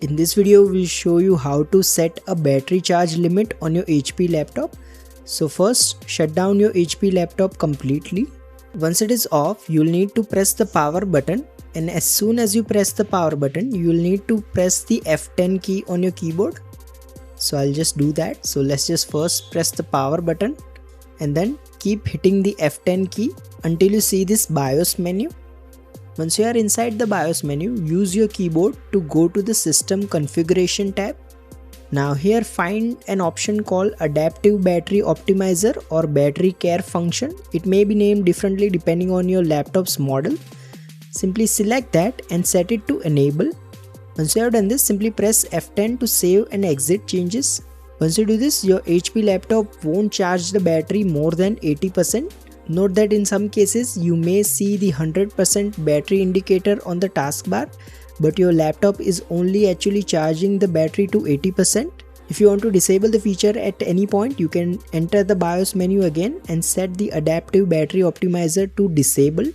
In this video, we'll show you how to set a battery charge limit on your HP laptop. So first, shut down your HP laptop completely. Once it is off, you'll need to press the power button, and as soon as you press the power button, you'll need to press the F10 key on your keyboard. So I'll just do that. So let's just first press the power button and then keep hitting the F10 key until you see this BIOS menu. Once you are inside the BIOS menu, use your keyboard to go to the System Configuration tab. Now here find an option called Adaptive Battery Optimizer or Battery Care function. It may be named differently depending on your laptop's model. Simply select that and set it to enable. Once you have done this, simply press F10 to save and exit changes. Once you do this, your HP laptop won't charge the battery more than 80%. Note that in some cases you may see the 100% battery indicator on the taskbar, but your laptop is only actually charging the battery to 80%. If you want to disable the feature at any point, you can enter the BIOS menu again and set the Adaptive Battery Optimizer to disable.